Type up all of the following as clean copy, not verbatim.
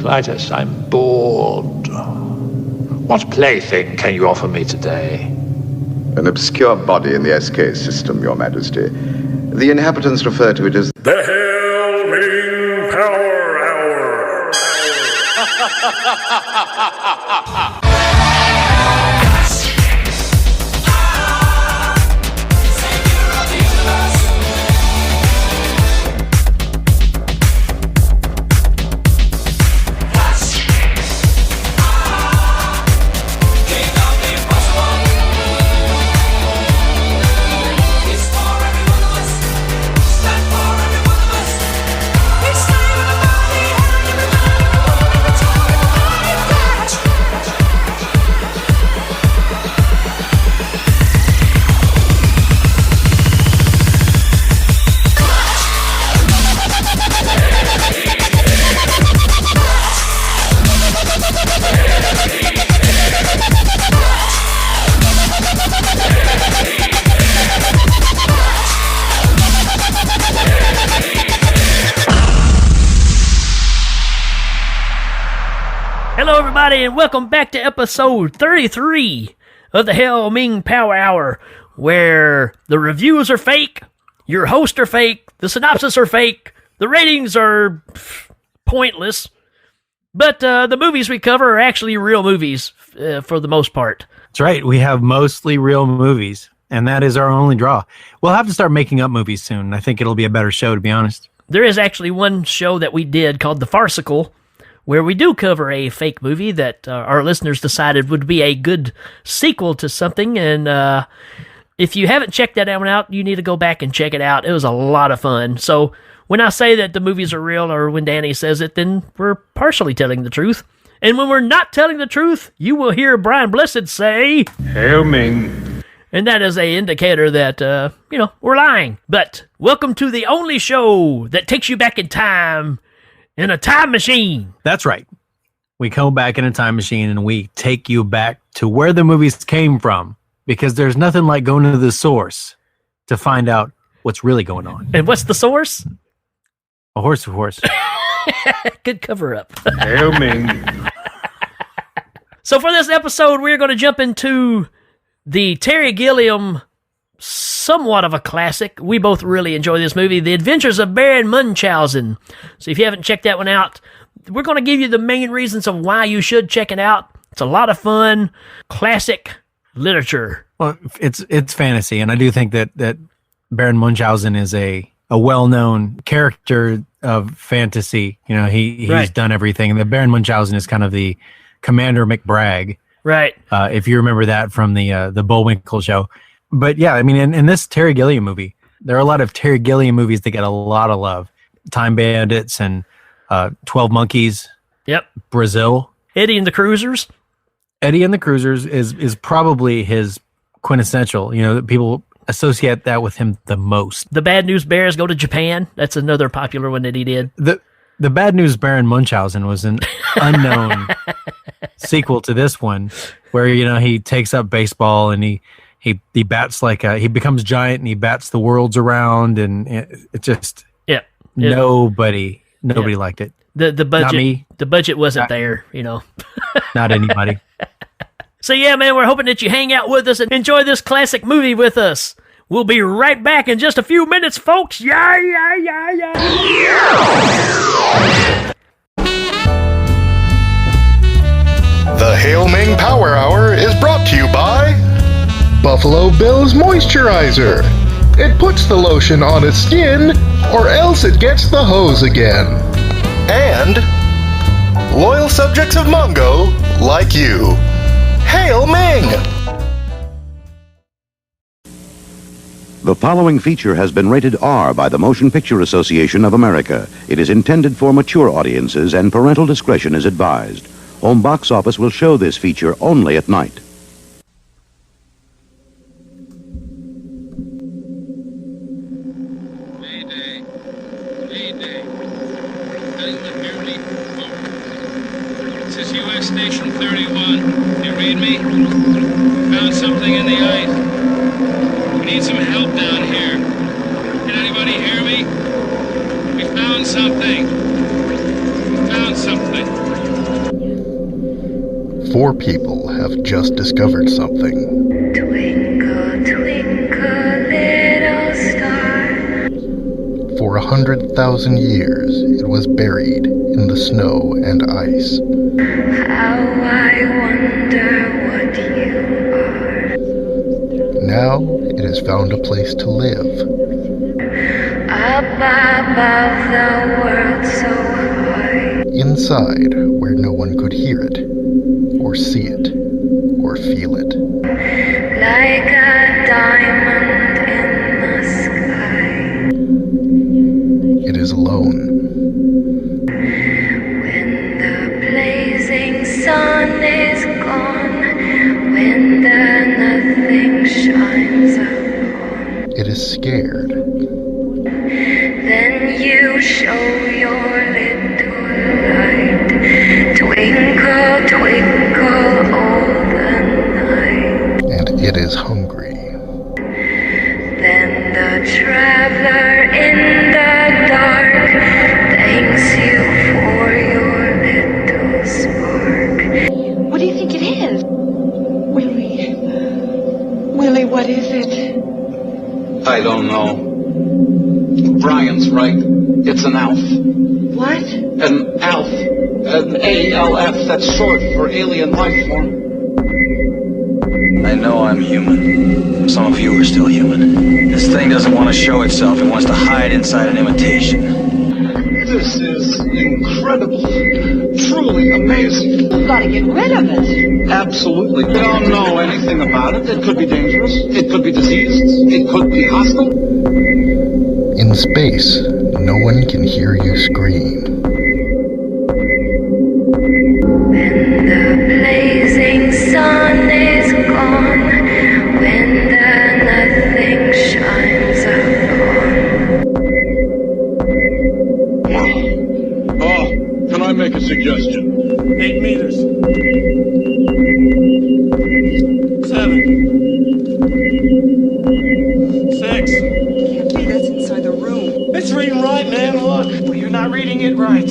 Clytus, I'm bored. What plaything can you offer me today? An obscure body in the SK system, Your Majesty. The inhabitants refer to it as the Hail Ming Power Hour. Hello, everybody, and welcome back to episode 33 of the Hail Ming Power Hour, where the reviews are fake, your hosts are fake, the synopsis are fake, the ratings are pointless, but the movies we cover are actually real movies for the most part. That's right. We have mostly real movies, and that is our only draw. We'll have to start making up movies soon. I think it'll be a better show, to be honest. There is actually one show that we did called The Farcical, where we do cover a fake movie that our listeners decided would be a good sequel to something. And if you haven't checked that one out, you need to go back and check it out. It was a lot of fun. So when I say that the movies are real, or when Danny says it, then we're partially telling the truth. And when we're not telling the truth, you will hear Brian Blessed say, Hail Ming. And that is an indicator that, we're lying. But welcome to the only show that takes you back in time, in a time machine. That's right. We go back in a time machine and we take you back to where the movies came from, because there's nothing like going to the source to find out what's really going on. And what's the source? A horse, of course. Good cover up. Hail Ming. So for this episode, we're going to jump into the Terry Gilliam, somewhat of a classic. We both really enjoy this movie, The Adventures of Baron Munchausen. So if you haven't checked that one out, we're going to give you the main reasons of why you should check it out. It's a lot of fun, classic literature. Well, it's fantasy, and I do think that Baron Munchausen is a well-known character of fantasy. You know, he's right. done everything. The Baron Munchausen is kind of the Commander McBragg. Right. If you remember that from the Bullwinkle show. But yeah, I mean, in this Terry Gilliam movie, there are a lot of Terry Gilliam movies that get a lot of love. Time Bandits and 12 Monkeys. Yep. Brazil. Eddie and the Cruisers. Eddie and the Cruisers is probably his quintessential. You know, people associate that with him the most. The Bad News Bears Go to Japan. That's another popular one that he did. The Bad News Baron Munchausen was an unknown sequel to this one, where, you know, he takes up baseball and he bats he becomes giant and he bats the worlds around, and it just nobody liked it. The budget, not me. The budget wasn't there, you know. Not anybody. So yeah, man, we're hoping that you hang out with us and enjoy this classic movie with us. We'll be right back in just a few minutes, folks. Yeah. The Hail Ming Power Hour is brought to you by Buffalo Bill's Moisturizer. It puts the lotion on its skin, or else it gets the hose again. And loyal subjects of Mongo, like you. Hail Ming! The following feature has been rated R by the Motion Picture Association of America. It is intended for mature audiences, and parental discretion is advised. Home box office will show this feature only at night. Mayday. Anyone hear me? Over. This is U.S. Station 31. You read me? Found something in the ice. We need some help down here. Can anybody hear me? We found something. Found something. 4 people have just discovered something. Twinkle, twinkle, little star. For 100,000 years, it was buried in the snow and ice. How I wonder what you are. Now it has found a place to live. Up above the world so high. Inside, where no one could hear it, or see it, or feel it. Like a diamond in the sky. It is alone. When the blazing sun is gone, when the nothing shines upon, It is scared. then you show your little light. Twinkle, twinkle all the night. And it is hungry. Then the traveler in the dark thanks you for your little spark. What do you think it is? Willie. Willie, what is it? I don't know. Brian's right. It's an ALF. What? An ALF. An ALF. That's short for alien life form. I know I'm human. Some of you are still human. This thing doesn't want to show itself. It wants to hide inside an imitation. This is incredible. Truly amazing. We've got to get rid of it. Absolutely. We don't know anything about it. It could be dangerous. It could be diseased. It could be hostile. In space, no one can hear you scream. When the blazing sun is gone, when the nothing shines upon. Oh, can I make a suggestion? 8 meters. 7. 6. Can't be, that's inside the room. It's reading right, man. Look. Well, you're not reading it right.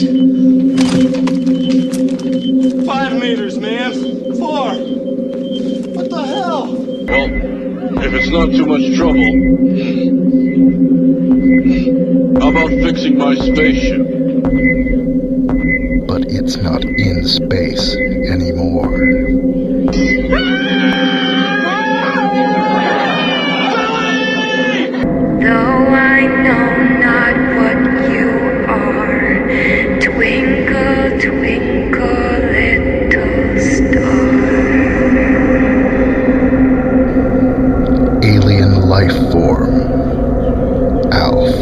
5 meters, man. 4. What the hell? Well, if it's not too much trouble, how about fixing my spaceship? But it's not in space anymore. Though I know not what you are, twinkle, twinkle, little star. Alien life form. ALF.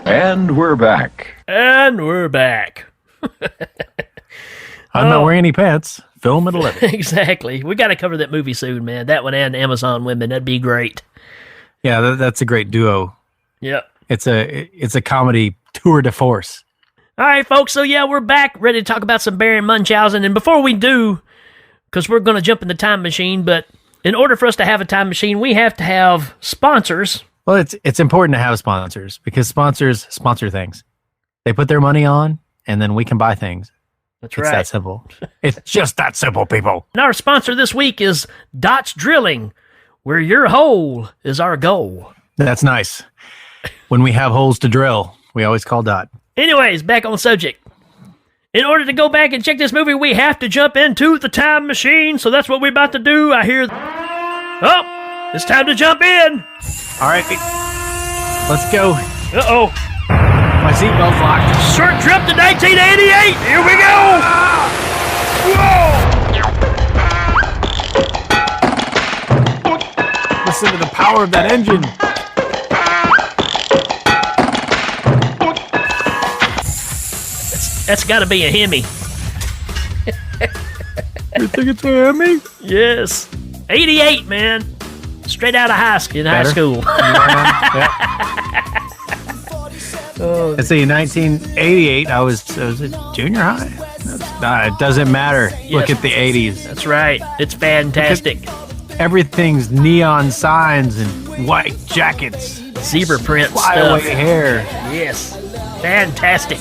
And we're back. And we're back. I'm not wearing any pants. Film at 11. Exactly. We got to cover that movie soon, man. That one and Amazon Women. That'd be great. Yeah, that's a great duo. Yep. It's a comedy tour de force. All right, folks. So, yeah, we're back ready to talk about some Baron Munchausen. And before we do, because we're going to jump in the time machine, but in order for us to have a time machine, we have to have sponsors. Well, it's important to have sponsors because sponsors sponsor things. They put their money on, and then we can buy things. That's It's right. that simple. It's just that simple, people. And our sponsor this week is Dots Drilling, where your hole is our goal. That's nice. When we have holes to drill, we always call Dot. Anyways, back on the subject. In order to go back and check this movie, we have to jump into the time machine. So that's what we're about to do. I hear... Oh, it's time to jump in. All right, let's go. Uh-oh. My seatbelt's locked. Short trip to 1988. Here we go. Whoa. Listen to the power of that engine. That's got to be a Hemi. You think it's a Hemi? Yes. 88, man. Straight out of high school. Yeah. Let's see, in 1988, I was at junior high. It doesn't matter. Yes. Look at the 80s. That's right. It's fantastic. Everything's neon signs and white jackets. Zebra print flyaway stuff. hair. Yes. Fantastic.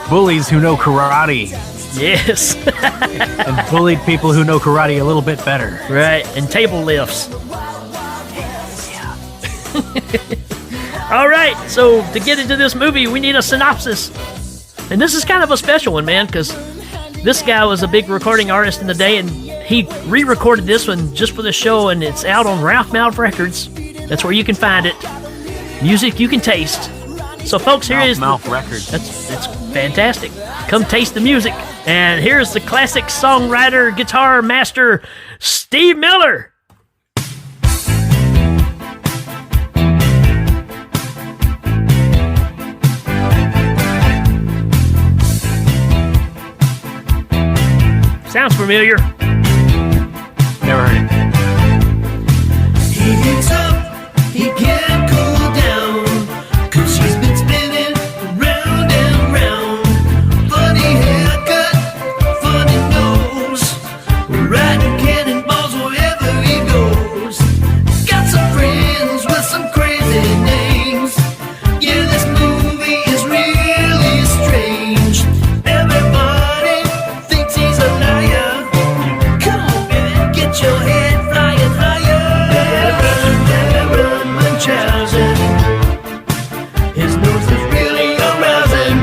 Bullies who know karate. Yes. And bullied people who know karate a little bit better. Right. And table lifts. All right. So to get into this movie, we need a synopsis. And this is kind of a special one, man, because this guy was a big recording artist in the day, and he re-recorded this one just for the show, and it's out on Ralph Mouth Records. That's where you can find it. Music you can taste. So, folks, here is Mouth Records. That's fantastic. Come taste the music. And here's the classic songwriter, guitar master, Steve Miller. Sounds familiar. Never heard it. He gets up, he can't cool down, 'cause she's been spinning round and round. Funny haircut, funny nose, riding cannonballs wherever he goes. Got some friends with some crazy names. Yeah, this movie is really strange. Everybody thinks he's a liar. Come on, man, get your head flying higher. Baron Munchausen. His nose is really arousing.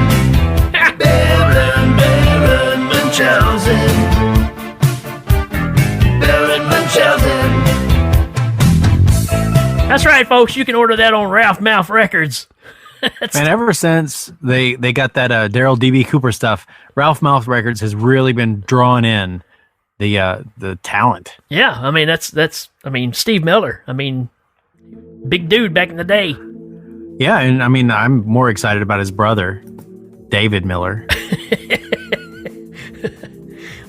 Baron Munchausen. Baron Munchausen. That's right, folks. You can order that on Ralph Mouth Records. And ever since they got that Daryl D.B. Cooper stuff, Ralph Mouth Records has really been drawing in the talent. Yeah, I mean that's Steve Miller. I mean, big dude back in the day. Yeah, and I mean I'm more excited about his brother, David Miller.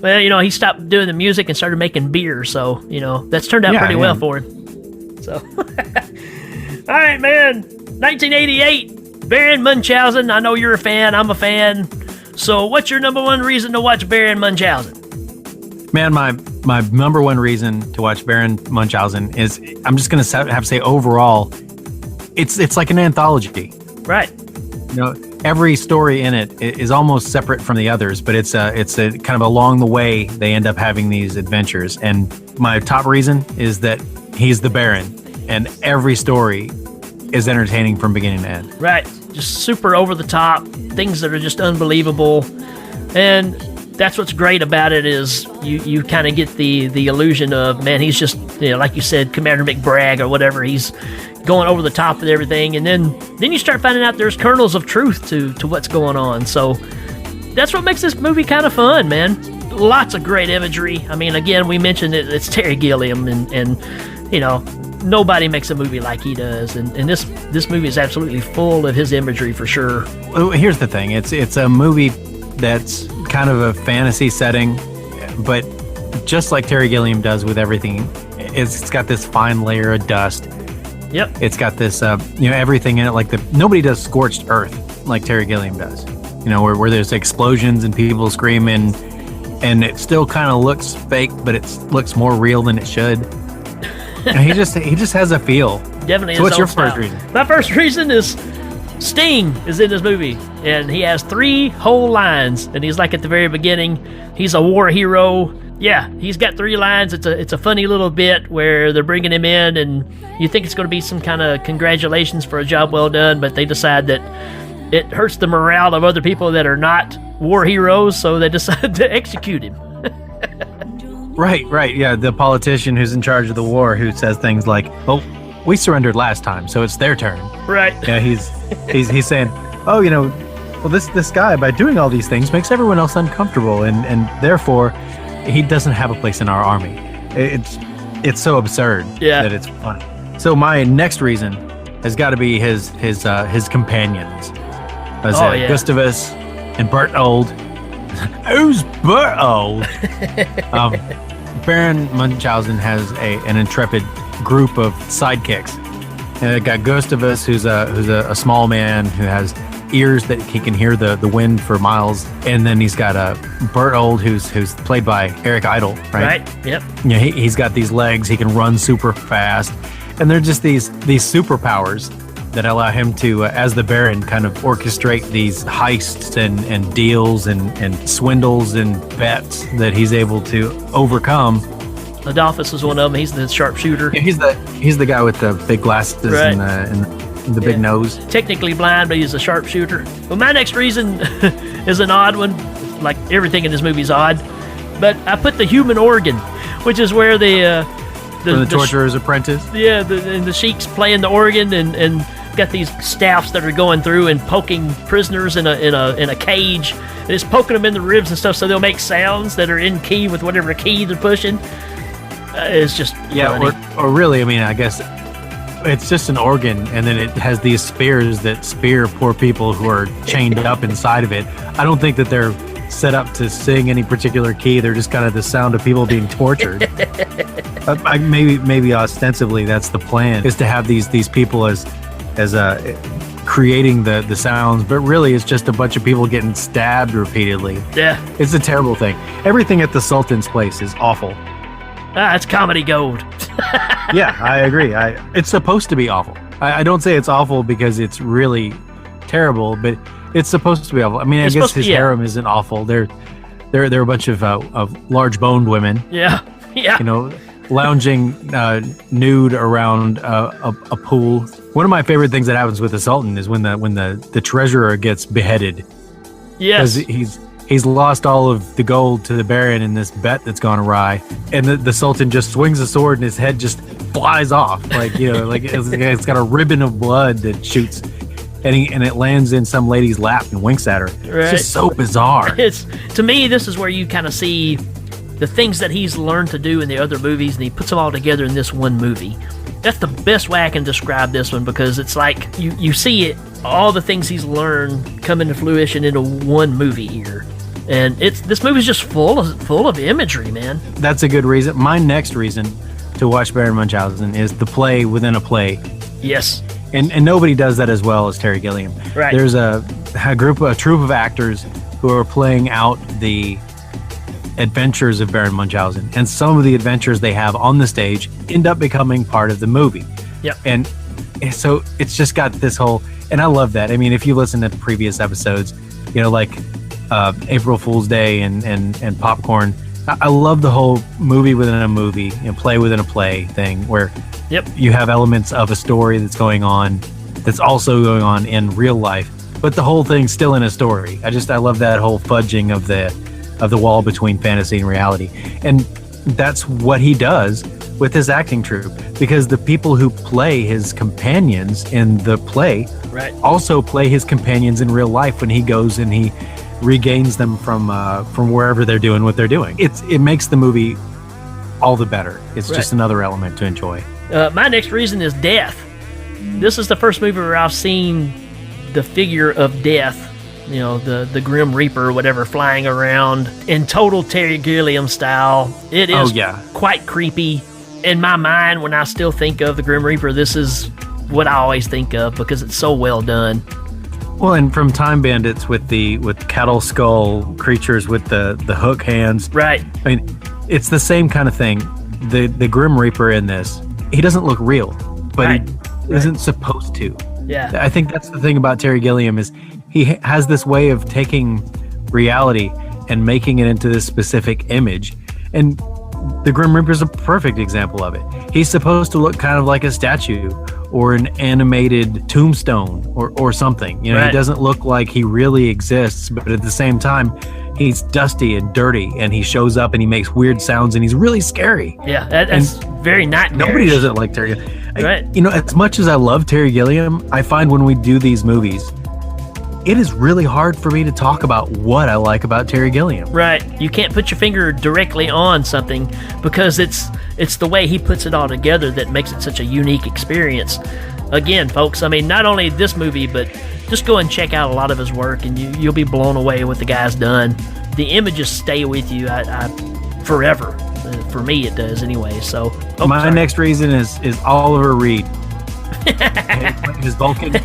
Well, you know, he stopped doing the music and started making beer, so you know that's turned out pretty well for him. So, all right, man. 1988, Baron Munchausen. I know you're a fan. I'm a fan. So, what's your number one reason to watch Baron Munchausen? Man, my number one reason to watch Baron Munchausen is I'm just gonna have to say overall, it's like an anthology. Right. You know, every story in it is almost separate from the others, but it's a kind of along the way they end up having these adventures. And my top reason is that he's the Baron, and every story is entertaining from beginning to end. Right. Just super over the top, things that are just unbelievable. And that's what's great about it is you kind of get the illusion of, man, he's just, you know, like you said, Commander McBragg or whatever. He's going over the top with everything. And then you start finding out there's kernels of truth to what's going on. So that's what makes this movie kind of fun, man. Lots of great imagery. I mean, again, we mentioned it's Terry Gilliam and you know, nobody makes a movie like he does. And this movie is absolutely full of his imagery for sure. Well, here's the thing. It's a movie that's kind of a fantasy setting, but just like Terry Gilliam does with everything, it's got this fine layer of dust. Yep. It's got this, you know, everything in it. Like nobody does scorched earth like Terry Gilliam does. You know, where there's explosions and people screaming, and it still kind of looks fake, but it looks more real than it should. And he just has a feel. Definitely. So what's your style. first reason? My first reason is Sting is in this movie, and he has 3 whole lines, and he's like at the very beginning, he's a war hero. Yeah, he's got 3 lines. It's a funny little bit where they're bringing him in, and you think it's going to be some kind of congratulations for a job well done, but they decide that it hurts the morale of other people that are not war heroes, so they decide to execute him. Right. Yeah, the politician who's in charge of the war who says things like, "Oh, we surrendered last time, so it's their turn." Right. Yeah, he's saying, "Oh, you know, well this guy by doing all these things makes everyone else uncomfortable, and therefore he doesn't have a place in our army." It's so absurd that it's funny. So my next reason has got to be his companions, Gustavus and Bertold. Who's Bertold? Baron Munchausen has an intrepid group of sidekicks, And it got Gustavus, who's a small man who has ears that he can hear the wind for miles. And then he's got Bertold, who's played by Eric Idle, right? Right. Yep. He's got these legs. He can run super fast, and they're just these superpowers that allow him to, as the Baron, kind of orchestrate these heists and deals and swindles and bets that he's able to overcome. Adolphus is one of them. He's the sharpshooter. Yeah, he's the guy with the big glasses Right. and the big nose. Technically blind, but he's a sharpshooter. Well, my next reason is an odd one. Like everything in this movie is odd, but I put the human organ, which is where the Torturer's Apprentice. Yeah, and the Sheik's playing the organ and got these staffs that are going through and poking prisoners in a cage. And it's poking them in the ribs and stuff, so they'll make sounds that are in key with whatever key they're pushing. It's just funny. or really, I mean, I guess it's just an organ, and then it has these spears that spear poor people who are chained up inside of it. I don't think that they're set up to sing any particular key. They're just kind of the sound of people being tortured. Maybe ostensibly that's the plan, is to have these people as creating the sounds, but really it's just a bunch of people getting stabbed repeatedly. Yeah. It's a terrible thing. Everything at the Sultan's place is awful. It's comedy gold. Yeah, I agree. It's supposed to be awful. I don't say it's awful because it's really terrible, but it's supposed to be awful. I mean, I guess his harem isn't awful. They're a bunch of large boned women. Yeah. Lounging nude around a pool. One of my favorite things that happens with the Sultan is when the treasurer gets beheaded. Yes. Because he's lost all of the gold to the Baron in this bet that's gone awry, and the Sultan just swings a sword and his head just flies off, like it's got a ribbon of blood that shoots, and it lands in some lady's lap and winks at her. Right. It's just so bizarre. To me, this is where you kind of see the things that he's learned to do in the other movies, and he puts them all together in this one movie. That's the best way I can describe this one, because it's like you see it, all the things he's learned come into fruition into one movie here. And this movie's just full of imagery, man. That's a good reason. My next reason to watch Baron Munchausen is the play within a play. Yes. And nobody does that as well as Terry Gilliam. Right. There's a troupe of actors who are playing out the adventures of Baron Munchausen, and some of the adventures they have on the stage end up becoming part of the movie. Yep. And so it's just got this whole, and I love that. I mean, if you listen to previous episodes, like April Fool's Day and Popcorn, I love the whole movie within a movie and play within a play thing, where you have elements of a story that's going on that's also going on in real life, but the whole thing's still in a story. I love that whole fudging of the wall between fantasy and reality. And that's what he does with his acting troupe, because the people who play his companions in the play also play his companions in real life when he goes and he regains them from wherever they're doing what they're doing. It makes the movie all the better. It's just another element to enjoy. My next reason is death. This is the first movie where I've seen the figure of death, the Grim Reaper or whatever, flying around in total Terry Gilliam style. It is quite creepy. In my mind, when I still think of the Grim Reaper, this is what I always think of, because it's so well done. Well, and from Time Bandits with cattle skull creatures with the hook hands. Right. I mean, it's the same kind of thing. The Grim Reaper in this, he doesn't look real, but he isn't supposed to. Yeah. I think that's the thing about Terry Gilliam, is he has this way of taking reality and making it into this specific image. And the Grim Reaper is a perfect example of it. He's supposed to look kind of like a statue or an animated tombstone or something. He doesn't look like he really exists, but at the same time, he's dusty and dirty, and he shows up and he makes weird sounds, and he's really scary. Yeah, that's very nightmarish. Nobody doesn't like Terry Gilliam. As much as I love Terry Gilliam, I find when we do these movies, it is really hard for me to talk about what I like about Terry Gilliam. Right. You can't put your finger directly on something, because it's the way he puts it all together that makes it such a unique experience. Again, folks, I mean, not only this movie, but just go and check out a lot of his work, and you'll be blown away at what the guy's done. The images stay with you forever. For me, it does anyway. So my next reason is Oliver Reed. his Vulcan.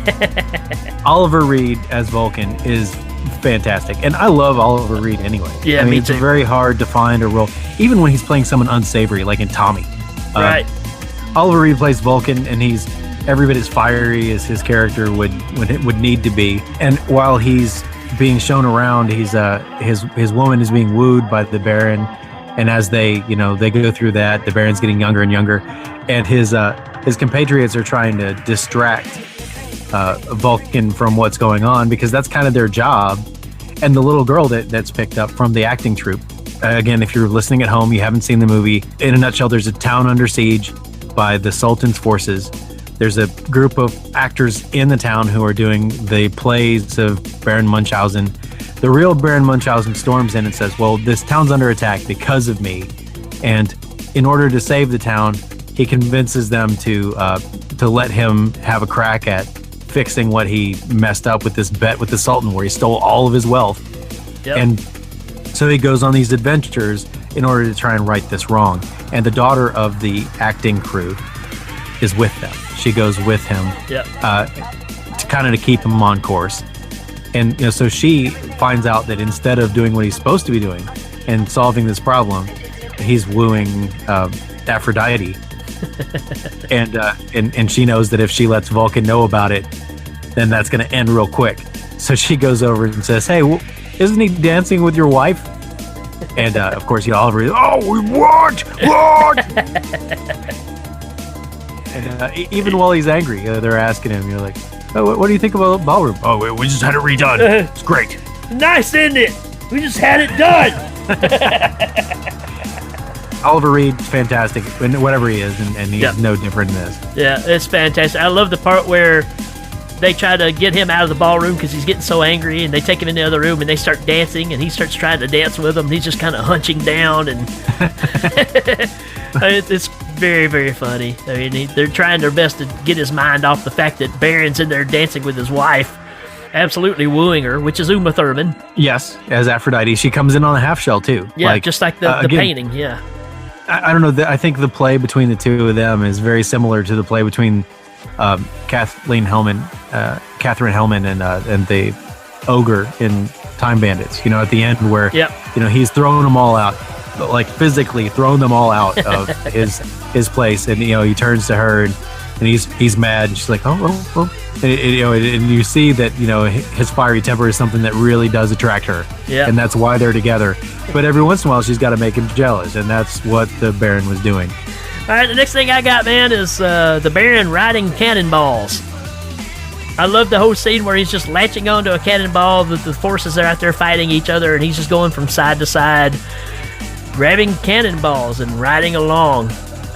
Oliver Reed as Vulcan is fantastic, and I love Oliver Reed anyway. Yeah, I mean, me it's too. very hard to find a role, even when he's playing someone unsavory, like in Tommy. Right. Oliver Reed plays Vulcan, and he's every bit as fiery as his character would need to be. And while he's being shown around, he's his woman is being wooed by the Baron, and as they go through that, the Baron's getting younger and younger, and his compatriots are trying to distract Vulcan from what's going on, because that's kind of their job. And the little girl that's picked up from the acting troupe, again, if you're listening at home, you haven't seen the movie, in a nutshell, there's a town under siege by the Sultan's forces. There's a group of actors in the town who are doing the plays of Baron Munchausen. The real Baron Munchausen storms in and says, well, this town's under attack because of me. And in order to save the town, he convinces them to let him have a crack at fixing what he messed up with this bet with the Sultan, where he stole all of his wealth. Yep. And so he goes on these adventures in order to try and right this wrong. And the daughter of the acting crew is with them. She goes with him to kind of to keep him on course. And so she finds out that instead of doing what he's supposed to be doing and solving this problem, he's wooing Aphrodite. and she knows that if she lets Vulcan know about it, then that's going to end real quick. So she goes over and says, hey, isn't he dancing with your wife? And of course, Oliver is, what? And even while he's angry, they're asking him, you're like, oh, what do you think about ballroom? Oh, we just had it redone. It's great. Nice, isn't it? We just had it done. Oliver Reed's fantastic, whatever he is, and he's no different in this. Yeah, it's fantastic. I love the part where they try to get him out of the ballroom because he's getting so angry, and they take him in the other room and they start dancing, and he starts trying to dance with them. And he's just kind of hunching down, and it's very, very funny. I mean, they're trying their best to get his mind off the fact that Baron's in there dancing with his wife, absolutely wooing her, which is Uma Thurman. Yes, as Aphrodite. She comes in on a half shell too. Yeah, just like the again, painting. Yeah. I don't know. I think the play between the two of them is very similar to the play between Catherine Hellman and the ogre in Time Bandits. At the end where he's throwing them all out, like physically throwing them all out of his place, and he turns to her and he's mad. And she's like, oh. And you see that his fiery temper is something that really does attract her, and that's why they're together. But every once in a while, she's got to make him jealous, and that's what the Baron was doing. All right, the next thing I got, man, is the Baron riding cannonballs. I love the whole scene where he's just latching onto a cannonball. The forces are out there fighting each other, and he's just going from side to side, grabbing cannonballs and riding along.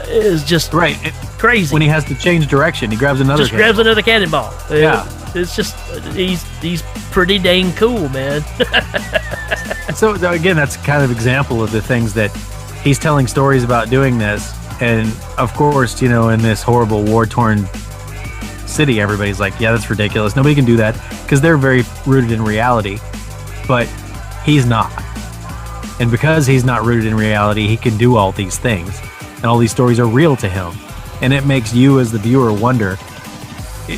It's just crazy. When he has to change direction, he grabs another. Grabs another cannonball. Yeah, it's just he's pretty dang cool, man. So again, that's kind of example of the things that he's telling stories about doing this, and of course, in this horrible war-torn city, everybody's like, yeah, that's ridiculous. Nobody can do that because they're very rooted in reality, but he's not. And because he's not rooted in reality, he can do all these things, and all these stories are real to him. And it makes you as the viewer wonder,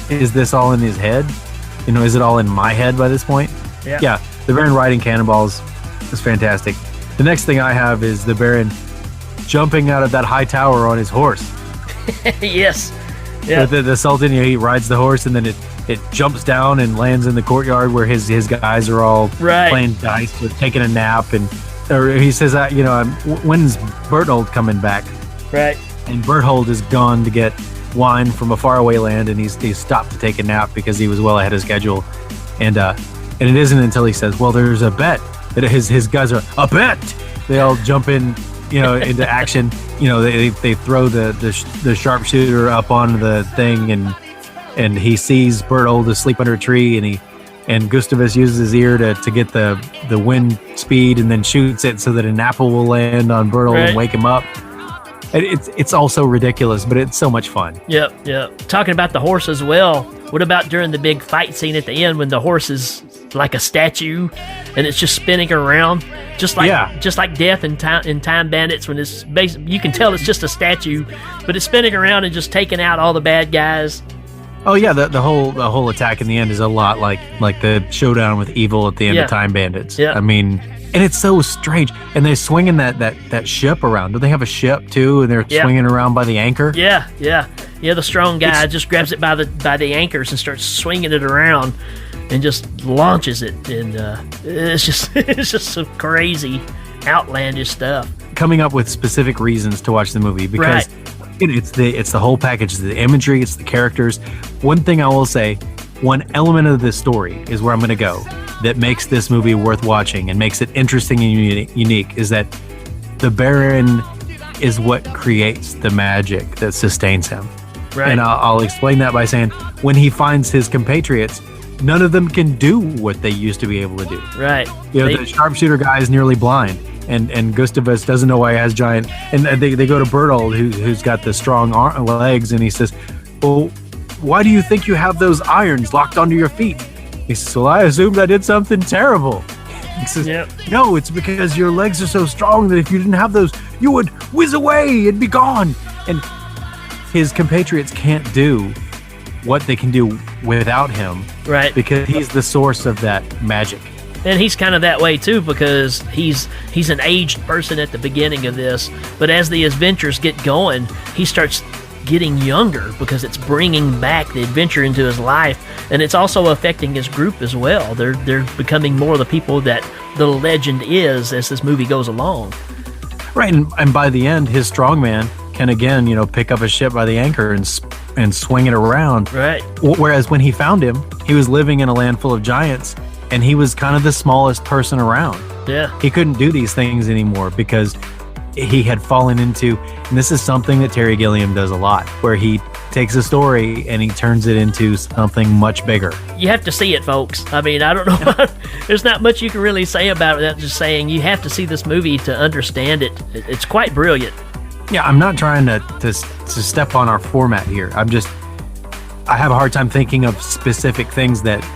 is this all in his head? Is it all in my head by this point? Yeah. The Baron riding cannonballs is fantastic. The next thing I have is the Baron jumping out of that high tower on his horse. Yes. Yeah. The Sultan, he rides the horse, and then it jumps down and lands in the courtyard where his guys are all playing dice or taking a nap. Or he says, when's Berthold coming back? Right. And Berthold is gone to get wine from a faraway land, and he's stopped to take a nap because he was well ahead of schedule. And it isn't until he says, well, there's a bet. That his guys are, a bet! They all jump in, into action. They throw the sharpshooter up on the thing, and he sees Berthold asleep under a tree, and Gustavus uses his ear to get the wind speed, and then shoots it so that an apple will land on Berthold and wake him up. It's also ridiculous, but it's so much fun. Yep. Talking about the horse as well. What about during the big fight scene at the end when the horse is like a statue and it's just spinning around, just like Death in Time Bandits, when it's you can tell it's just a statue, but it's spinning around and just taking out all the bad guys. Oh yeah, the whole attack in the end is a lot like the showdown with Evil at the end of Time Bandits. Yeah. I mean, and it's so strange. And they're swinging that ship around. Do they have a ship too? And they're swinging around by the anchor. Yeah. The strong guy just grabs it by the anchors and starts swinging it around, and just launches it. And it's just some crazy, outlandish stuff. Coming up with specific reasons to watch the movie because. Right. It's the whole package, it's the imagery, it's the characters. One thing I will say, one element of this story is where I'm going to go that makes this movie worth watching and makes it interesting and unique is that the Baron is what creates the magic that sustains him. Right. And I'll explain that by saying when he finds his compatriots, none of them can do what they used to be able to do. Right. The sharpshooter guy is nearly blind. And Gustavus doesn't know why he has giant. And they go to Bertold, who's got the strong legs, and he says, "Well, why do you think you have those irons locked onto your feet?" He says, "Well, I assumed I did something terrible." He says, "No, it's because your legs are so strong that if you didn't have those, you would whiz away and be gone." And his compatriots can't do what they can do without him, right? Because he's the source of that magic. And he's kind of that way too, because he's an aged person at the beginning of this, but as the adventures get going, he starts getting younger because it's bringing back the adventure into his life, and it's also affecting his group as well. They're becoming more the people that the legend is as this movie goes along. Right, and by the end, his strongman can again, pick up a ship by the anchor and swing it around. Right. Whereas when he found him, he was living in a land full of giants. And he was kind of the smallest person around. Yeah. He couldn't do these things anymore because he had fallen into, and this is something that Terry Gilliam does a lot, where he takes a story and he turns it into something much bigger. You have to see it, folks. I mean, I don't know. There's not much you can really say about it without just saying you have to see this movie to understand it. It's quite brilliant. Yeah, I'm not trying to step on our format here. I have a hard time thinking of specific things that,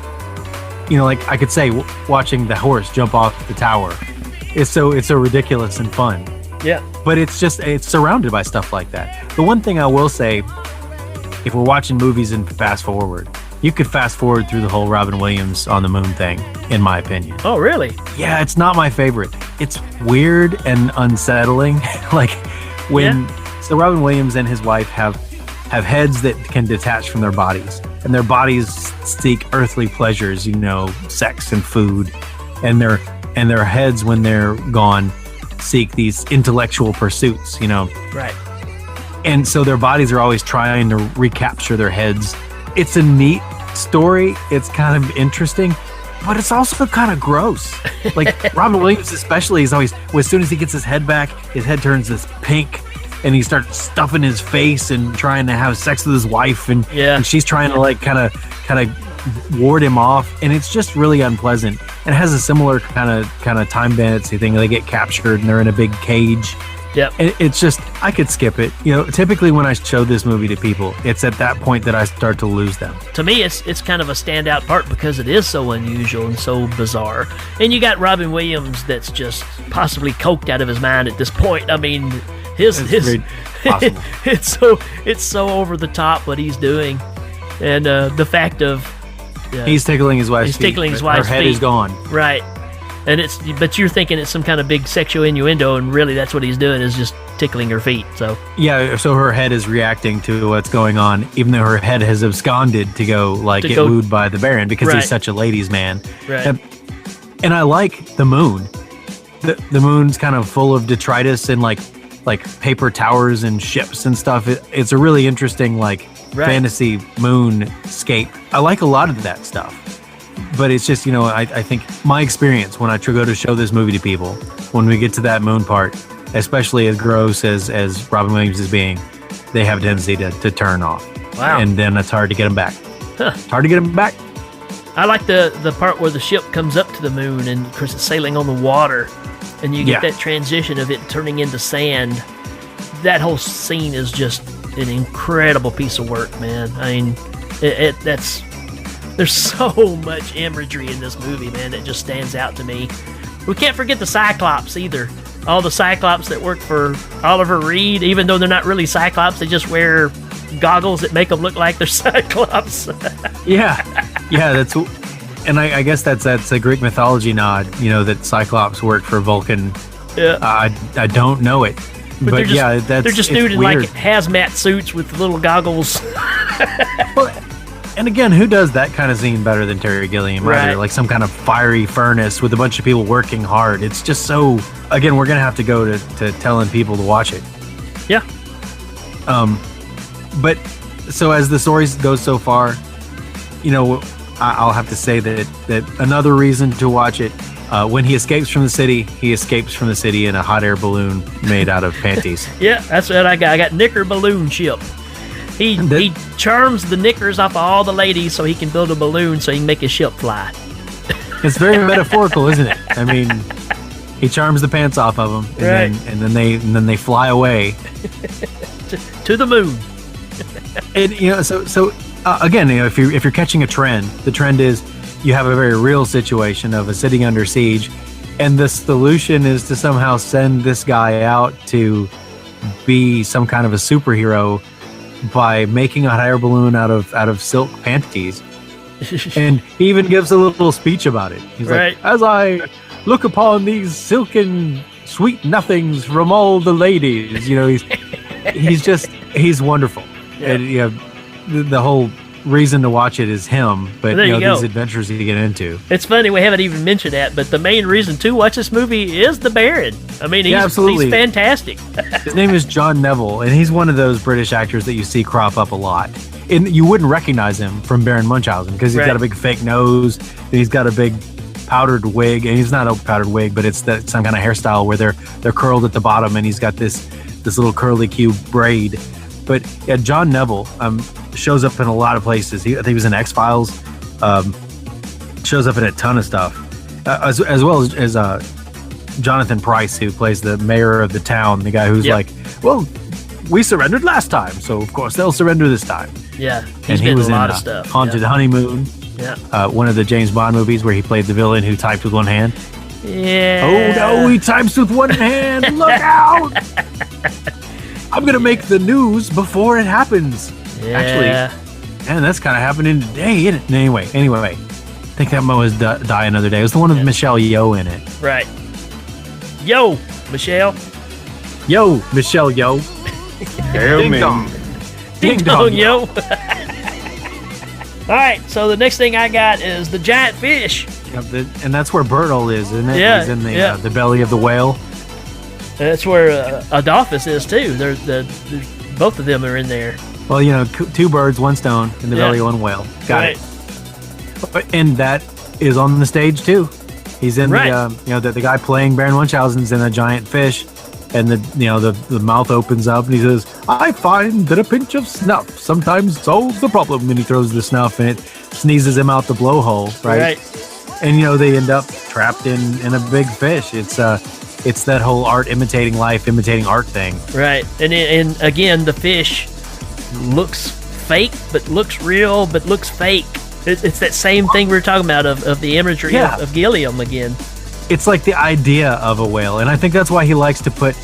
like I could say watching the horse jump off the tower. It's so ridiculous and fun. Yeah. But it's surrounded by stuff like that. The one thing I will say, if we're watching movies and fast forward, you could fast forward through the whole Robin Williams on the moon thing, in my opinion. Oh, really? Yeah, it's not my favorite. It's weird and unsettling. Like so Robin Williams and his wife have heads that can detach from their bodies, and their bodies seek earthly pleasures, sex and food, and their heads, when they're gone, seek these intellectual pursuits, Right. And so their bodies are always trying to recapture their heads. It's a neat story. It's kind of interesting, but it's also kind of gross. Like Robin Williams especially is always, as soon as he gets his head back, his head turns this pink, and he starts stuffing his face and trying to have sex with his wife, and she's trying to kind of ward him off, and it's just really unpleasant. And it has a similar kind of Time Bandits thing. They get captured and they're in a big cage. Yep. And it's just, I could skip it. Typically when I show this movie to people, it's at that point that I start to lose them. To me, it's kind of a standout part because it is so unusual and so bizarre. And you got Robin Williams that's just possibly coked out of his mind at this point. I mean, it's so over the top what he's doing, and the fact of he's tickling his wife's feet. He's tickling his wife's feet. Her head is gone. Right. And but you're thinking it's some kind of big sexual innuendo, and really that's what he's doing is just tickling her feet. So so her head is reacting to what's going on, even though her head has absconded to go get wooed by the Baron because he's such a ladies' man. Right. And I like the moon. The moon's kind of full of detritus and like paper towers and ships and stuff. It's a really interesting fantasy moonscape. I like a lot of that stuff. But it's just, I think my experience when I go to show this movie to people, when we get to that moon part, especially as gross as Robin Williams is being, they have a tendency to turn off. Wow. And then it's hard to get them back. It's hard to get them back. I like the part where the ship comes up to the moon and, of course, it's sailing on the water, and you get that transition of it turning into sand. That whole scene is just an incredible piece of work, man. I mean, there's so much imagery in this movie, man. It just stands out to me. We can't forget the Cyclops either. All the Cyclops that work for Oliver Reed, even though they're not really Cyclops, they just wear goggles that make them look like they're Cyclops. Yeah, that's, and I guess that's a Greek mythology nod. You know that Cyclops worked for Vulcan. Yeah, I don't know it, but they're just dude in like hazmat suits with little goggles. Well, and again, who does that kind of scene better than Terry Gilliam? Right, like some kind of fiery furnace with a bunch of people working hard. It's just so. Again, we're gonna have to go to telling people to watch it. Yeah. But so as the story goes so far, you know, I'll have to say that another reason to watch it, when he escapes from the city in a hot air balloon made out of panties. Yeah, that's what I got. I got knicker balloon ship. He charms the knickers off of all the ladies so he can build a balloon so he can make his ship fly. It's very metaphorical, isn't it? I mean, he charms the pants off of them, and then they fly away to the moon. And you know, so again, you know, if you're catching a trend, the trend is you have a very real situation of a city under siege, and the solution is to somehow send this guy out to be some kind of a superhero by making a hot air balloon out of silk panties. And he even gives a little speech about it. He's like, as I look upon these silken sweet nothings from all the ladies, you know, he's wonderful. Yeah. And you know, the whole reason to watch it is him, but Well, you know, these adventures he get into. It's funny we haven't even mentioned that, but the main reason to watch this movie is the Baron. I mean, he's fantastic. His name is John Neville, and he's one of those British actors that you see crop up a lot. And you wouldn't recognize him from Baron Munchausen because he's got a big fake nose, and he's got a big powdered wig, and he's not a powdered wig, but it's some kind of hairstyle where they're curled at the bottom, and he's got this little curly Q braid. But yeah, John Neville shows up in a lot of places. I think he was in X-Files. Shows up in a ton of stuff, as well as Jonathan Pryce, who plays the mayor of the town, the guy who's like, well, we surrendered last time, so of course they'll surrender this time. Yeah, and he was in a lot in of stuff. Haunted Honeymoon. Yeah, one of the James Bond movies where he played the villain who typed with one hand. Yeah. Oh no, he types with one hand. Look out! I'm gonna make the news before it happens. Yeah. Actually, man, that's kind of happening today, isn't it? Anyway, I think that Mo is Die Another Day. It was the one with Michelle Yeoh in it. Right. Yo, Michelle. Yo, Michelle Yeoh. Ding dong. Ding dong, yo. All right, so the next thing I got is the giant fish. And that's where Bertle is, isn't it? Yeah, he's in the belly of the whale. That's where Adolphus is too. Both of them are in there. Well, you know, two birds, one stone in the belly of one whale. Got it. And that is on the stage too. He's in the guy playing Baron Munchausen's in a giant fish, and the mouth opens up and he says, "I find that a pinch of snuff sometimes solves the problem." And he throws the snuff and it sneezes him out the blowhole, right? And you know, they end up trapped in a big fish. It's that whole art imitating life, imitating art thing. Right. And again, the fish looks fake, but looks real, but looks fake. It's that same thing we were talking about of the imagery of Gilliam again. It's like the idea of a whale, and I think that's why he liked to put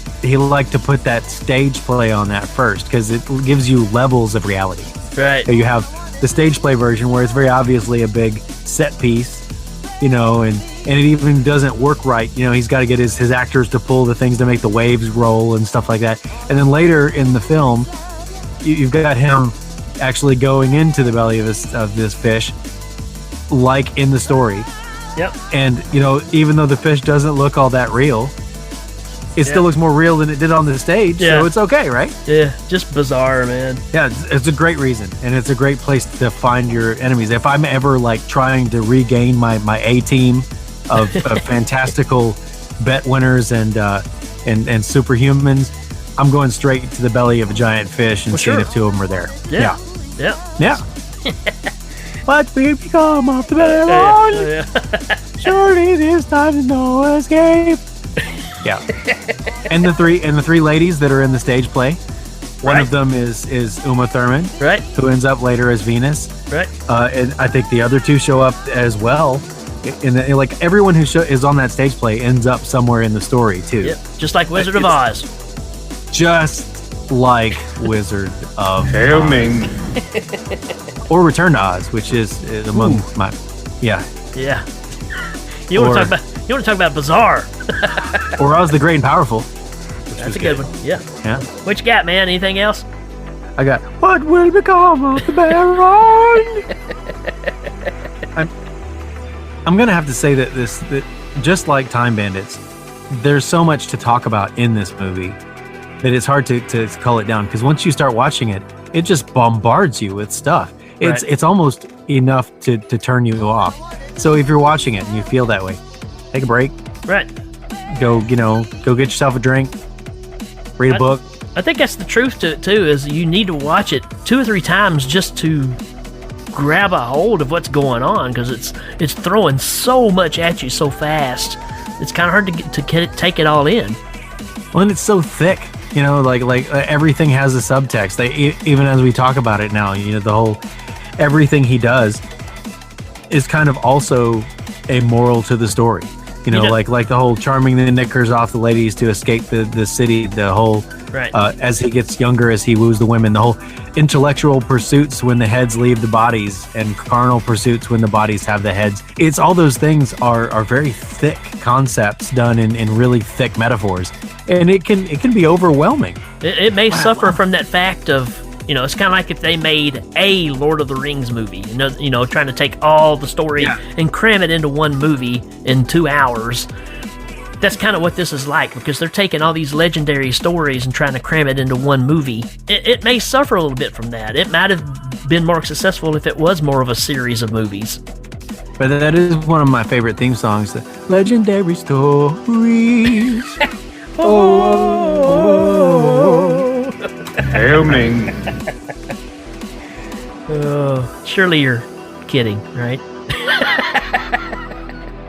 that stage play on that first, because it gives you levels of reality. Right. You have the stage play version where it's very obviously a big set piece, you know, and it even doesn't work right. You know, he's got to get his actors to pull the things to make the waves roll and stuff like that. And then later in the film, you've got him actually going into the belly of this fish, like in the story. Yep. And you know, even though the fish doesn't look all that real, it still looks more real than it did on the stage. Yeah. So it's okay, right? Yeah, just bizarre, man. Yeah, it's a great reason, and it's a great place to find your enemies. If I'm ever like trying to regain my A team of fantastical bet winners and superhumans, I'm going straight to the belly of a giant fish and seeing if two of them are there. Yeah. But we become off the belly of one. Surely this time is no escape. Yeah. And the three ladies that are in the stage play. One of them is Uma Thurman, right? Who ends up later as Venus, right? And I think the other two show up as well. Like everyone who is on that stage play ends up somewhere in the story too. Yep. Just like Wizard of Oz. Just like Wizard of Hail Oz. Ming. Or Return to Oz, which is among my, yeah. Yeah. You want to talk about bizarre? Or Oz the Great and Powerful. That's a good one. Yeah. Yeah. What you got, man? Anything else? I got What Will Become of the Baron? I'm gonna have to say that that just like Time Bandits, there's so much to talk about in this movie that it's hard to cull it down, because once you start watching it, it just bombards you with stuff. It's almost enough to turn you off. So if you're watching it and you feel that way, take a break. Right. Go get yourself a drink. Read a book. I think that's the truth to it too, is you need to watch it 2 or 3 times just to grab a hold of what's going on, because it's throwing so much at you so fast. It's kind of hard to take it all in. Well, and it's so thick, like everything has a subtext. Even as we talk about it now, the whole everything he does is kind of also a moral to the story. Like the whole charming the knickers off the ladies to escape the city, the whole right. As he gets younger, as he woos the women, the whole intellectual pursuits when the heads leave the bodies, and carnal pursuits when the bodies have the heads. It's all those things are very thick concepts done in really thick metaphors, and it can be overwhelming. It may suffer from that fact of, it's kind of like if they made a Lord of the Rings movie, trying to take all the story and cram it into one movie in 2 hours. That's kind of what this is like, because they're taking all these legendary stories and trying to cram it into one movie. It may suffer a little bit from that. It might have been more successful if it was more of a series of movies. But that is one of my favorite theme songs, the legendary stories. Oh. Hail Ming. Surely you're kidding, right?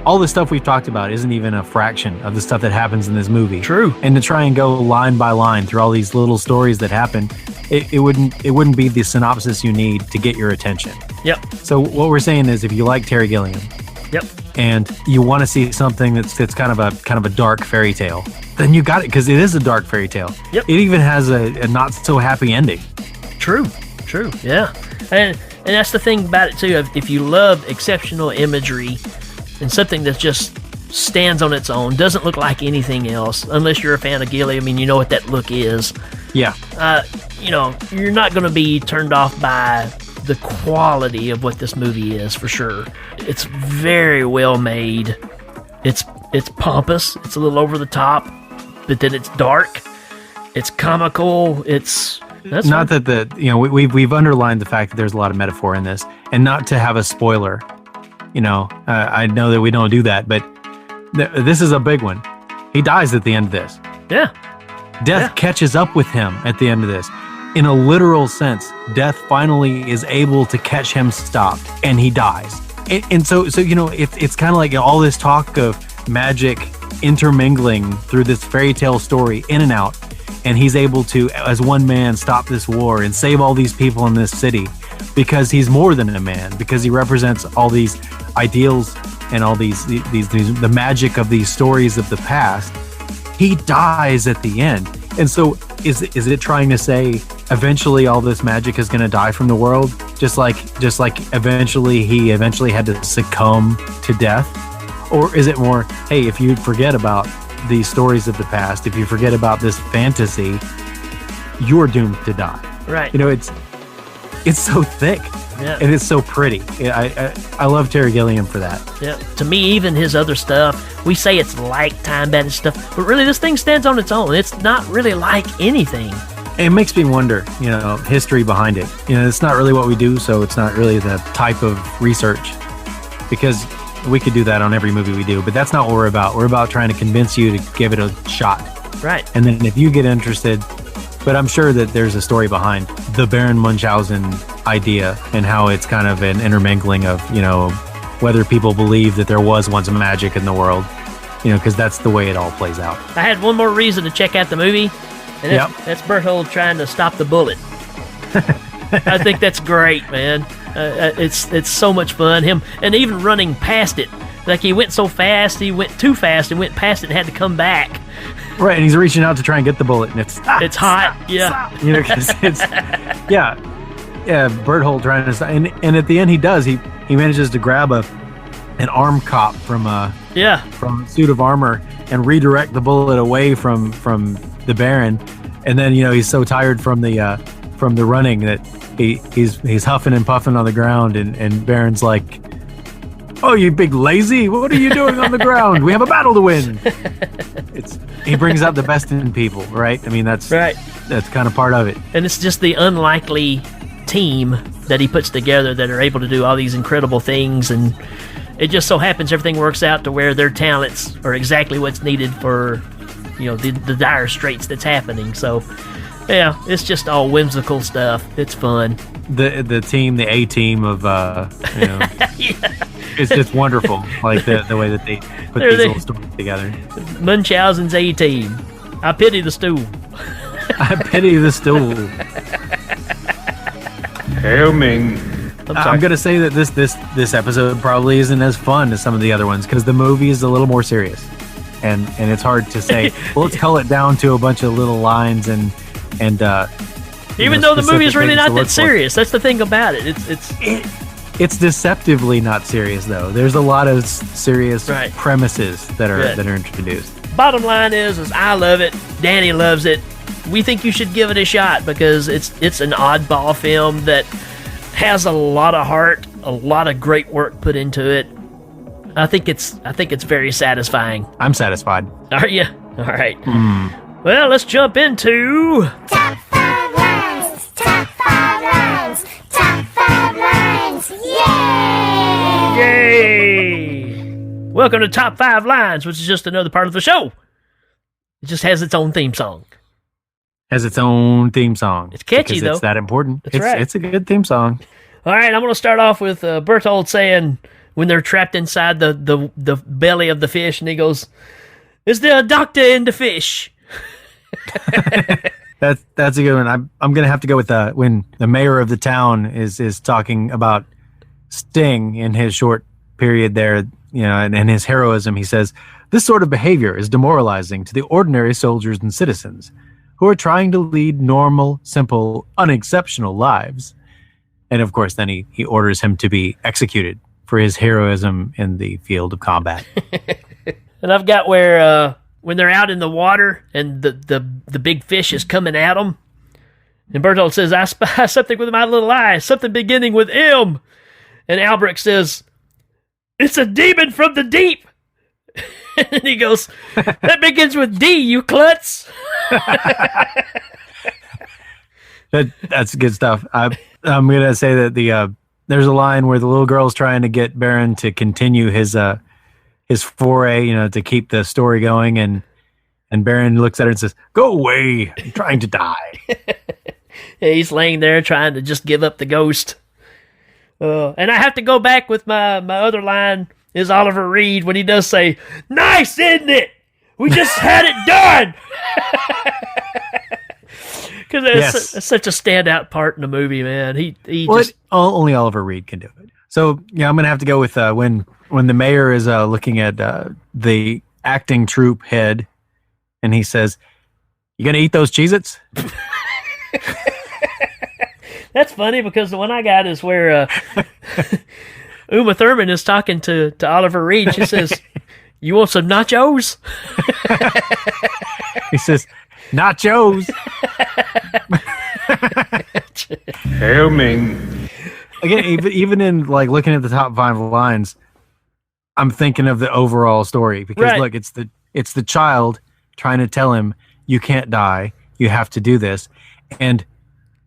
All the stuff we've talked about isn't even a fraction of the stuff that happens in this movie. True. And to try and go line by line through all these little stories that happen, it wouldn't be the synopsis you need to get your attention. Yep. So what we're saying is, if you like Terry Gilliam, yep, and you want to see something that's kind of a dark fairy tale, then you got it, because it is a dark fairy tale. Yep. It even has a not so happy ending. True. Yeah. And that's the thing about it too. If you love exceptional imagery and something that just stands on its own, doesn't look like anything else, unless you're a fan of Gilliam and you know what that look is. Yeah. You're not going to be turned off by the quality of what this movie is, for sure. It's very well made. It's pompous. It's a little over the top, but then it's dark. It's comical. That's not fun. That we've underlined the fact that there's a lot of metaphor in this, and not to have a spoiler. I know that we don't do that, but this is a big one. He dies at the end of this. Yeah. Death catches up with him at the end of this. In a literal sense, death finally is able to catch him stopped, and he dies. And so it's kind of like all this talk of magic intermingling through this fairy tale story in and out, and he's able to, as one man, stop this war and save all these people in this city, because he's more than a man, because he represents all these ideals and all these the magic of these stories of the past. He dies at the end. And so is it trying to say eventually all this magic is going to die from the world, just like eventually he had to succumb to death? Or is it more, hey, if you forget about these stories of the past, if you forget about this fantasy, you're doomed to die. Right. It's so thick. Yeah. And it's so pretty. I love Terry Gilliam for that. Yeah. To me, even his other stuff, we say it's like Time Bandit stuff, but really this thing stands on its own. It's not really like anything. It makes me wonder, history behind it. It's not really what we do, so it's not really the type of research, because we could do that on every movie we do, but that's not what we're about. We're about trying to convince you to give it a shot. Right. And then if you get interested, but I'm sure that there's a story behind the Baron Munchausen idea and how it's kind of an intermingling of, whether people believe that there was once magic in the world, because that's the way it all plays out. I had one more reason to check out the movie, and that's Berthold trying to stop the bullet. I think that's great, man. It's so much fun. Him, and even running past it. Like, he went so fast, he went too fast and went past it and had to come back. Right, and he's reaching out to try and get the bullet, and it's hot. Yeah. You know, because it's Berthold trying to stop, and at the end he does. He manages to grab an arm cop from a suit of armor and redirect the bullet away from the Baron, and then he's so tired from the running that he's huffing and puffing on the ground, and Baron's like, "Oh, you big lazy! What are you doing on the ground? We have a battle to win." He brings out the best in people, right? I mean, that's right. That's kind of part of it. And it's just the unlikely team that he puts together that are able to do all these incredible things, and it just so happens everything works out to where their talents are exactly what's needed for, the dire straits that's happening. So, yeah, it's just all whimsical stuff. It's fun. The team, the A team of it's just wonderful. Like the way that they put these little stories together. Munchausen's A team. I pity the stool. I pity the stool. Hail Ming. I'm gonna say that this episode probably isn't as fun as some of the other ones because the movie is a little more serious, and it's hard to say. Well, let's cull it down to a bunch of little lines and even though the movie is really not that serious. That's the thing about it. It's deceptively not serious though. There's a lot of serious premises that are introduced. Bottom line is I love it. Danny loves it. We think you should give it a shot because it's an oddball film that has a lot of heart, a lot of great work put into it. I think it's very satisfying. I'm satisfied. Are you? All right. Well, let's jump into Top 5 lines. Top 5 lines. Top 5 lines. Yay! Yay! Welcome to Top 5 Lines, which is just another part of the show. It just has its own theme song. Has its own theme song. It's catchy, though. It's that important. That's right. It's a good theme song. All right, I'm going to start off with Berthold saying when they're trapped inside the belly of the fish, and he goes, "Is there a doctor in the fish?" That's a good one. I'm going to have to go with when the mayor of the town is talking about Sting in his short period there, and his heroism. He says, "This sort of behavior is demoralizing to the ordinary soldiers and citizens who are trying to lead normal, simple, unexceptional lives." And of course, then he orders him to be executed for his heroism in the field of combat. And I've got where when they're out in the water and the big fish is coming at them, and Berthold says, "I spy something with my little eye, something beginning with M." And Albrecht says, "It's a demon from the deep." And he goes, "That begins with D, you klutz." That's good stuff. I'm going to say that there's a line where the little girl's trying to get Baron to continue his foray, to keep the story going, and Baron looks at her and says, "Go away, I'm trying to die." Yeah, he's laying there trying to just give up the ghost. And I have to go back with my other line is Oliver Reed when he does say, "Nice, isn't it? We just had it done." Because it's such a standout part in the movie, man. Only Oliver Reed can do it. So yeah, I'm gonna have to go with when the mayor is looking at the acting troupe head, and he says, "You gonna eat those Cheez-Its?" That's funny because the one I got is where Uma Thurman is talking to Oliver Reed. She says, "You want some nachos?" He says, "Nachos." Hail Ming. Again, even in like looking at the top 5 lines, I'm thinking of the overall story because look, it's the child trying to tell him you can't die, you have to do this, and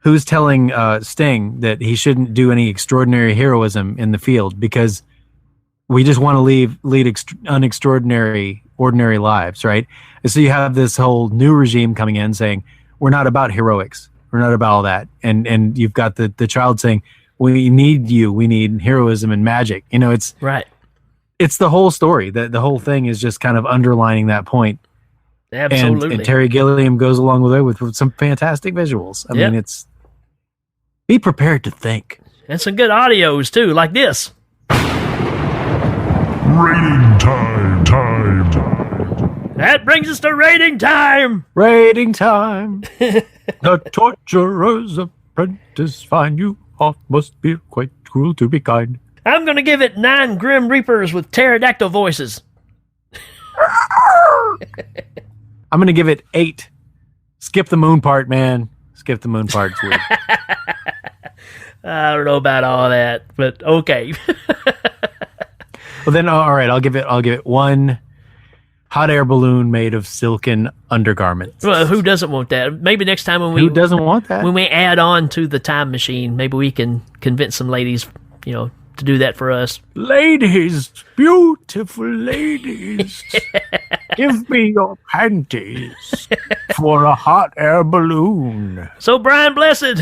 who's telling Sting that he shouldn't do any extraordinary heroism in the field because we just want to lead unextraordinary, ordinary lives, right? And so you have this whole new regime coming in saying, we're not about heroics. We're not about all that. And you've got the child saying, we need you. We need heroism and magic. It's right. It's the whole story. The whole thing is just kind of underlining that point. Absolutely. And Terry Gilliam goes along with it with some fantastic visuals. I mean, it's be prepared to think. And some good audios too, like this. Rating time. That brings us to rating time. Rating time. The torturer's apprentice find you off must be quite cruel to be kind. I'm going to give it 9 Grim Reapers with pterodactyl voices. I'm going to give it 8. Skip the moon part, man. Skip the moon part. It's weird. I don't know about all that, but okay. Well, then, all right. I'll give it 1 hot air balloon made of silken undergarments. Well, who doesn't want that? Maybe next time Who doesn't want that? When we add on to the time machine, maybe we can convince some ladies, to do that for us. Ladies, beautiful ladies, give me your panties for a hot air balloon. So, Brian Blessed,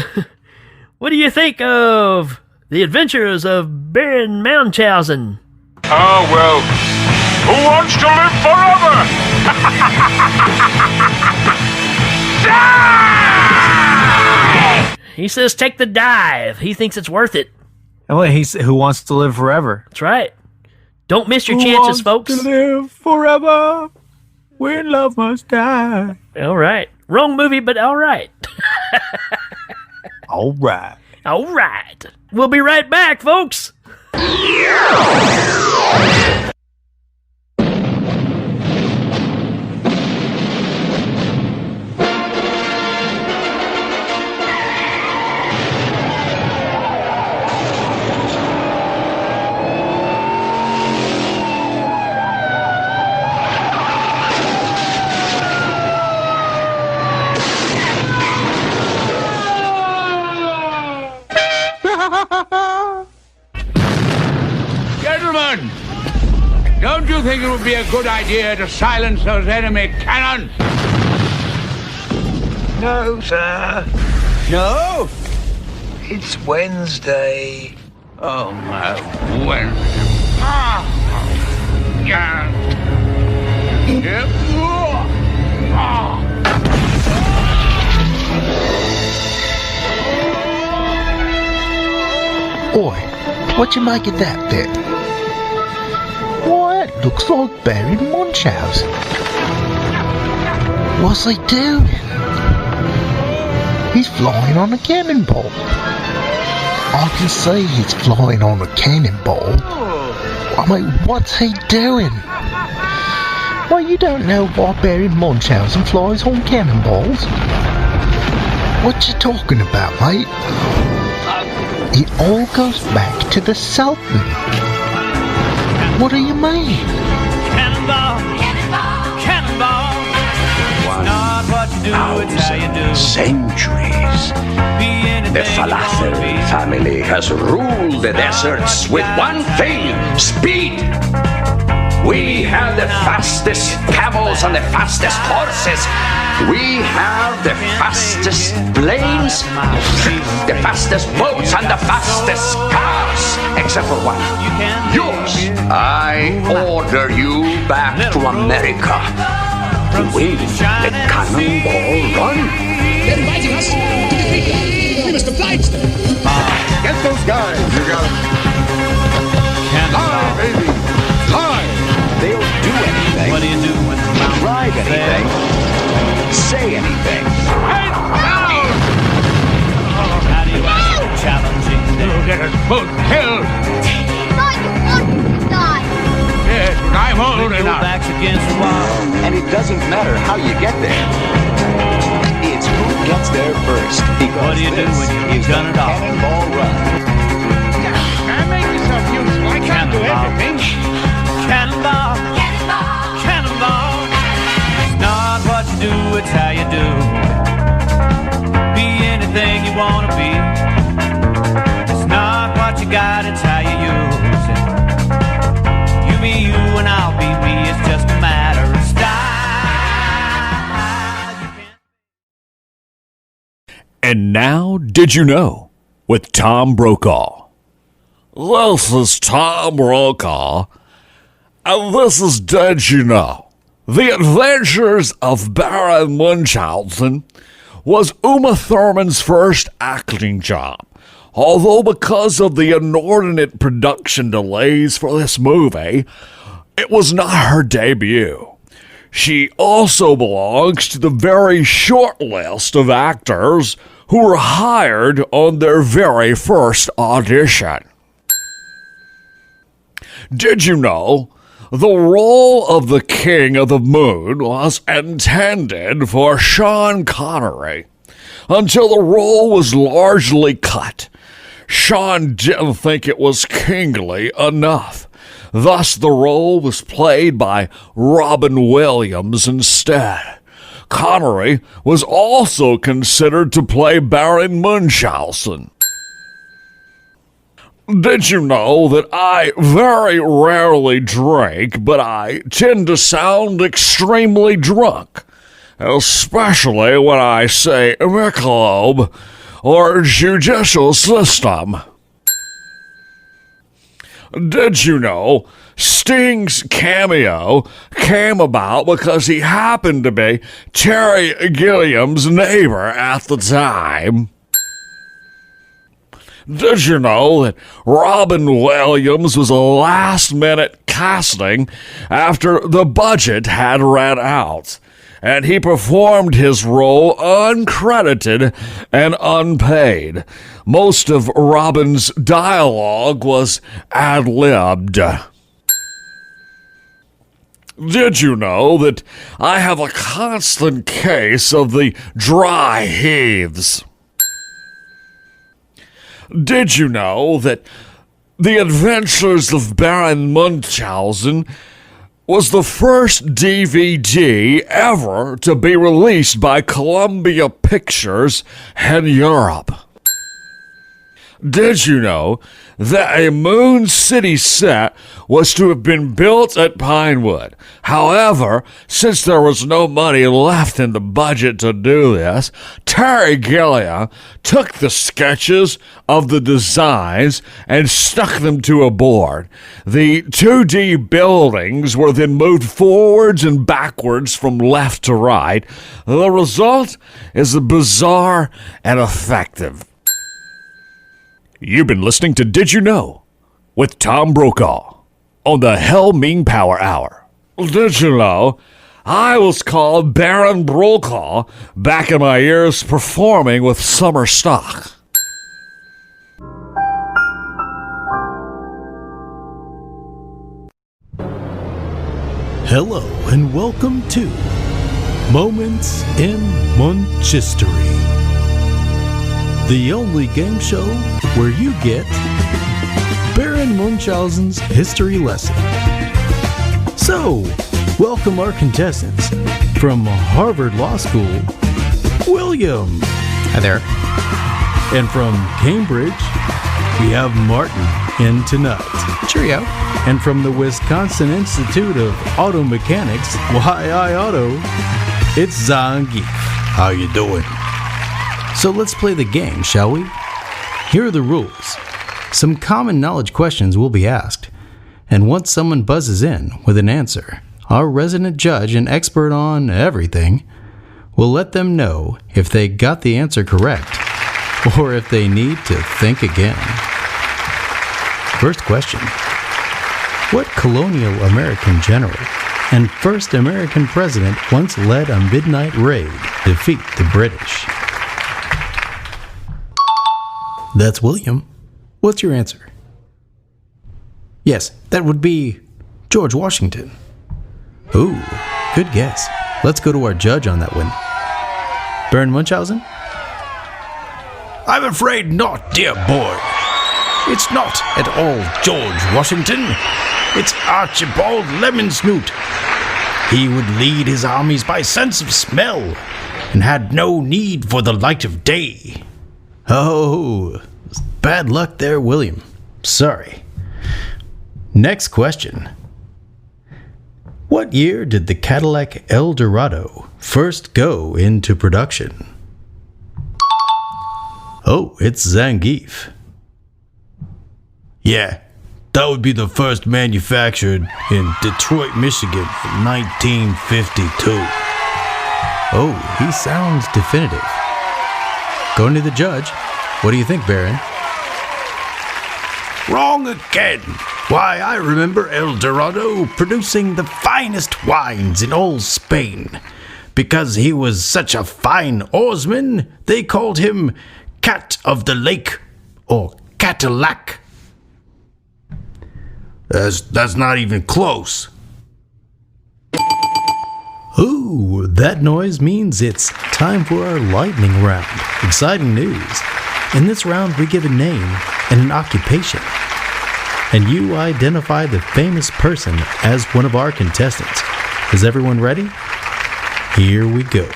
what do you think of The Adventures of Baron Munchausen? Oh, well, who wants to live forever? Die! He says take the dive. He thinks it's worth it. Oh, who wants to live forever? That's right. Don't miss your chances, folks. Who wants to live forever when love must die? All right. Wrong movie, but all right. All right. All right. We'll be right back, folks. Gentlemen, don't you think it would be a good idea to silence those enemy cannons? No, sir. No? It's Wednesday. Oh, my Wednesday. Yeah. Oi, what you make of that bit? Why, it looks like Baron Munchausen. What's he doing? He's flying on a cannonball. I can see he's flying on a cannonball. I mean, what's he doing? Well, you don't know why Baron Munchausen flies on cannonballs? What you talking about, mate? It all goes back to the Sultan. What do you mean? Cannonball, cannonball, cannonball. Not what you do, it's how you do. Centuries. The Falafel family has ruled the deserts with one thing: speed. We have the fastest camels and the fastest horses. We have the fastest planes, the fastest boats, and the fastest cars, except for one. Yours. I order you back to America to win the Cannonball Run. They're inviting us to defeat them. We must oblige them. Get those guys, you got it. Fly, baby. Fly. They'll do anything. What do you do when the mountains drive anything. Say anything. How do you answer the challenging? You'll get us both killed. Thought you wanted to die. Yes, but I'm old Your enough. back's against the wall. And it doesn't matter how you get there. It's who gets there first. Because What do you do when you've done it all? Cannonball Run. I make yourself useful. I can't do everything. Cannonball, cannonball, cannonball. It's not what you do, it's how you do. Be anything you want to be. It's not what you got, it's how you use it. You be you and I'll be me. It's just a matter of style. And now, Did You Know? With Tom Brokaw. This is Tom Brokaw. And this is Did You Know? The Adventures of Baron Munchausen was Uma Thurman's first acting job. Although because of the inordinate production delays for this movie, it was not her debut. She also belongs to the very short list of actors who were hired on their very first audition. Did you know the role of the King of the Moon was intended for Sean Connery until the role was largely cut? Sean didn't think it was kingly enough. Thus, the role was played by Robin Williams instead. Connery was also considered to play Baron Munchausen. Did you know that I very rarely drink, but I tend to sound extremely drunk, especially when I say Michelob or judicial system? Did you know Sting's cameo came about because he happened to be Terry Gilliam's neighbor at the time? Did you know that Robin Williams was a last-minute casting after the budget had ran out, and he performed his role uncredited and unpaid? Most of Robin's dialogue was ad-libbed. Did you know that I have a constant case of the dry heaves? Did you know that The Adventures of Baron Munchausen was the first DVD ever to be released by Columbia Pictures in Europe? Did you know that a Moon City set was to have been built at Pinewood? However, since there was no money left in the budget to do this, Terry Gilliam took the sketches of the designs and stuck them to a board. The 2D buildings were then moved forwards and backwards from left to right. The result is bizarre and effective. You've been listening to Did You Know? With Tom Brokaw on the Hell Ming Power Hour. Did you know I was called Baron Brokaw back in my years performing with summer stock? Hello and welcome to Moments in Munchistory, the only game show where you get Baron Munchausen's history lesson. So, welcome our contestants from Harvard Law School, William. Hi there. And from Cambridge, we have Martin in tonight. Cheerio. And from the Wisconsin Institute of Auto Mechanics, YI Auto, it's Zangief. How you doing? So let's play the game, shall we? Here are the rules. Some common knowledge questions will be asked, and once someone buzzes in with an answer, our resident judge and expert on everything will let them know if they got the answer correct or if they need to think again. First question. What colonial American general and first American president once led a midnight raid to defeat the British? That's William. What's your answer? Yes, that would be George Washington. Ooh, good guess. Let's go to our judge on that one. Baron Munchausen? I'm afraid not, dear boy. It's not at all George Washington. It's Archibald Lemonsnoot. He would lead his armies by sense of smell and had no need for the light of day. Oh, bad luck there, William. Sorry. Next question. What year did the Cadillac Eldorado first go into production? Oh, it's Zangief. Yeah, that would be the first manufactured in Detroit, Michigan in 1952. Oh, he sounds definitive. Going to the judge. What do you think, Baron? Wrong again. Why, I remember El Dorado producing the finest wines in all Spain. Because he was such a fine oarsman, they called him Cat of the Lake, or Cadillac. That's not even close. Ooh, that noise means it's time for our lightning round. Exciting news. In this round, we give a name and an occupation. And you identify the famous person as one of our contestants. Is everyone ready? Here we go.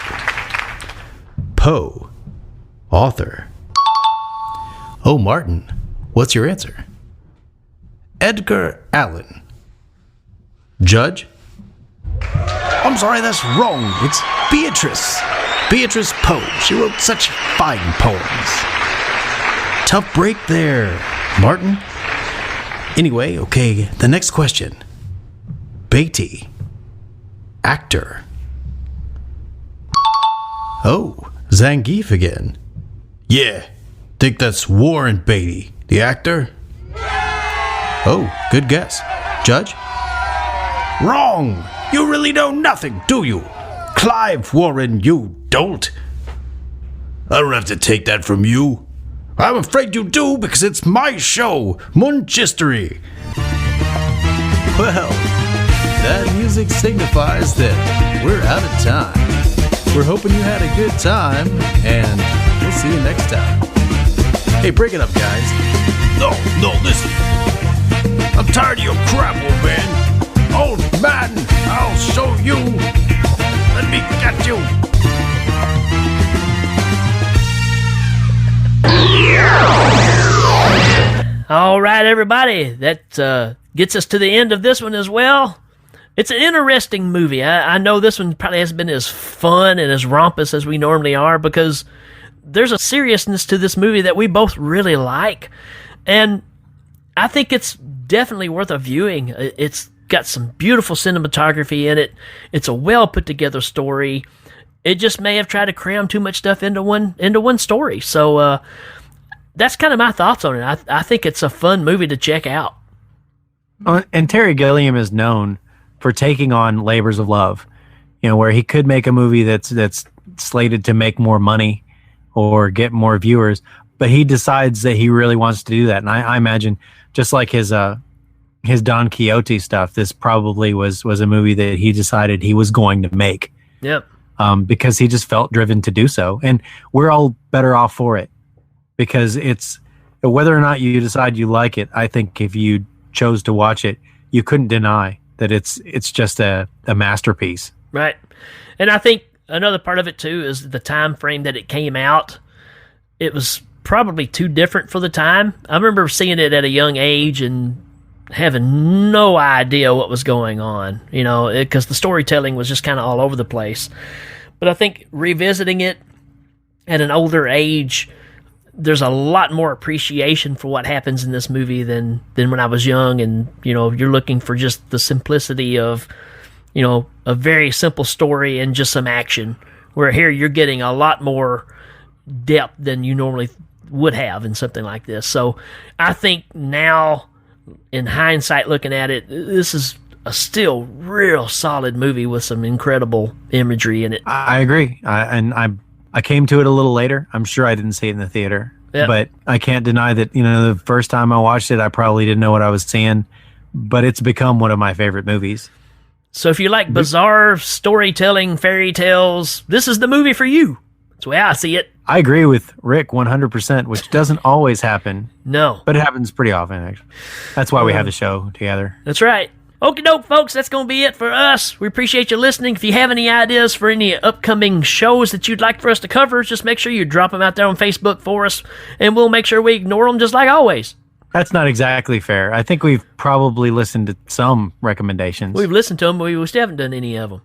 Poe. Author. Oh, Martin, what's your answer? Edgar Allan. Judge? I'm sorry, that's wrong. It's Beatrice. Beatrice Poe. She wrote such fine poems. Tough break there, Martin. Anyway, okay, the next question. Beatty. Actor. Oh, Zangief again. Yeah, think that's Warren Beatty, the actor. Oh, good guess. Judge? Wrong! You really know nothing, do you? Clive Warren, you dolt. I don't have to take that from you. I'm afraid you do because it's my show, Munchistory. Well, that music signifies that we're out of time. We're hoping you had a good time, and we'll see you next time. Hey, break it up, guys. No, listen. I'm tired of your crap, old man. Old man, I'll show you. Let me get you. All right, everybody. That gets us to the end of this one as well. It's an interesting movie. I know this one probably hasn't been as fun and as rompous as we normally are because there's a seriousness to this movie that we both really like. And I think it's definitely worth a viewing. It's got some beautiful cinematography in it. It's a well put together story. It just may have tried to cram too much stuff into one story. So that's kind of my thoughts on it. I think it's a fun movie to check out. And Terry Gilliam is known for taking on labors of love, where he could make a movie that's slated to make more money or get more viewers, but he decides that he really wants to do that. And I imagine, just like his Don Quixote stuff, this probably was a movie that he decided he was going to make. Yep. Because he just felt driven to do so, and we're all better off for it. Because it's whether or not you decide you like it, I think if you chose to watch it, you couldn't deny that it's just a masterpiece. Right. And I think another part of it too is the time frame that it came out. It was probably too different for the time. I remember seeing it at a young age and having no idea what was going on, because the storytelling was just kind of all over the place. But I think revisiting it at an older age, there's a lot more appreciation for what happens in this movie than when I was young, and you're looking for just the simplicity of a very simple story and just some action, where here you're getting a lot more depth than you normally would have in something like this. So I think now, in hindsight looking at it, this is a still real solid movie with some incredible imagery in it. I agree. I came to it a little later. I'm sure I didn't see it in the theater, but I can't deny that, the first time I watched it, I probably didn't know what I was seeing, but it's become one of my favorite movies. So if you like bizarre storytelling, fairy tales, this is the movie for you. That's the way I see it. I agree with Rick 100%, which doesn't always happen. No. But it happens pretty often, actually. That's why we have the show together. That's right. Okie doke, folks, that's going to be it for us. We appreciate you listening. If you have any ideas for any upcoming shows that you'd like for us to cover, just make sure you drop them out there on Facebook for us, and we'll make sure we ignore them just like always. That's not exactly fair. I think we've probably listened to some recommendations. We've listened to them, but we still haven't done any of them.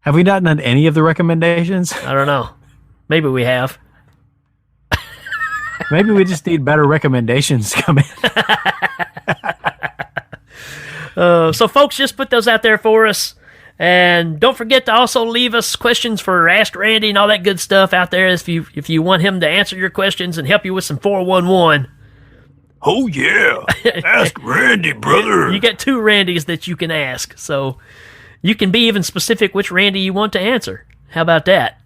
Have we not done any of the recommendations? I don't know. Maybe we have. Maybe we just need better recommendations coming. So, folks, just put those out there for us. And don't forget to also leave us questions for Ask Randy and all that good stuff out there if you want him to answer your questions and help you with some 411. Oh, yeah. Ask Randy, brother. You got 2 Randys that you can ask, so you can be even specific which Randy you want to answer. How about that?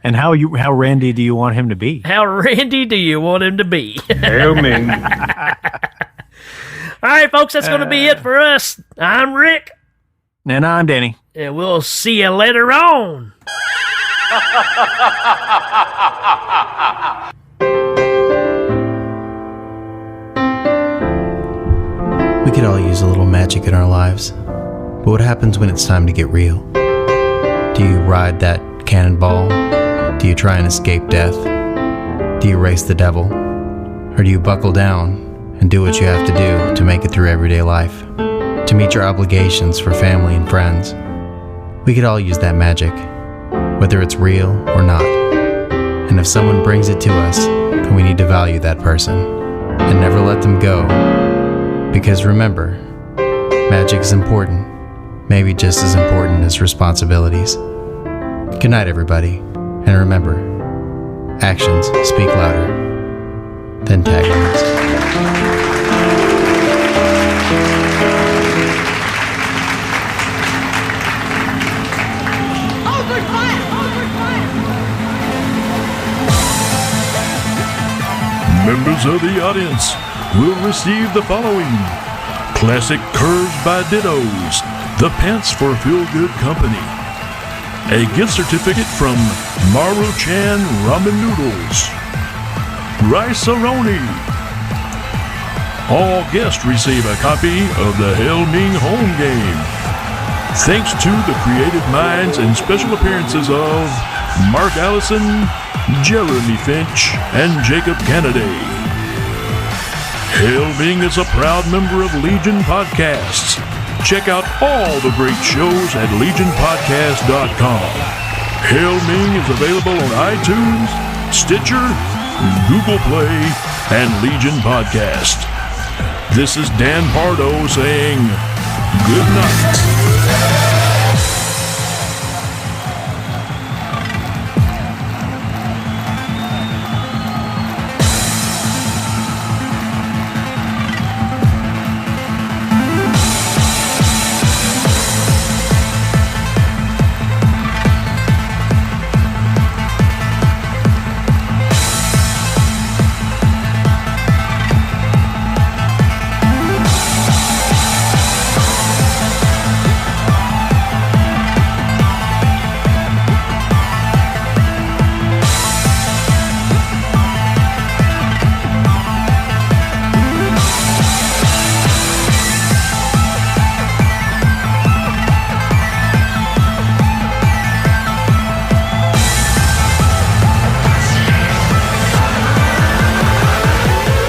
And how Randy do you want him to be? How Randy do you want him to be? Hail Ming. All right, folks, that's going to be it for us. I'm Rick. And I'm Danny. And we'll see you later on. We could all use a little magic in our lives. But what happens when it's time to get real? Do you ride that cannonball? Do you try and escape death? Do you race the devil? Or do you buckle down and do what you have to do to make it through everyday life? To meet your obligations for family and friends? We could all use that magic, whether it's real or not. And if someone brings it to us, then we need to value that person and never let them go. Because remember, magic is important, maybe just as important as responsibilities. Good night, everybody. And remember, actions speak louder than taglines. Members of the audience will receive the following: classic curves by Dittos, the pants for Feel Good Company, a gift certificate from Maruchan Ramen Noodles, Rice-A-Roni. All guests receive a copy of the Hail Ming home game. Thanks to the creative minds and special appearances of Mark Allison, Jeremy Finch, and Jacob Kennedy. Hail Ming is a proud member of Legion Podcasts. Check out all the great shows at legionpodcast.com. Hail Ming is available on iTunes, Stitcher, Google Play, and Legion Podcast. This is Dan Pardo saying good night.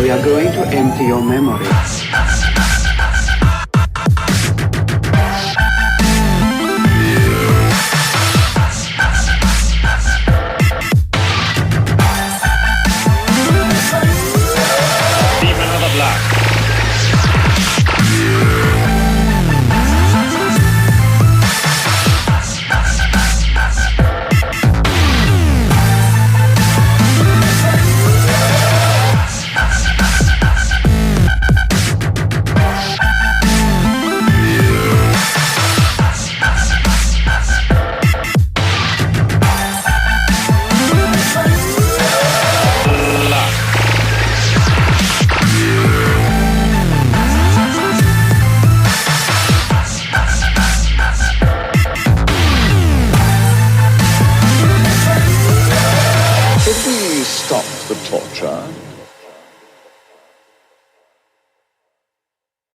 We are going to empty your memory.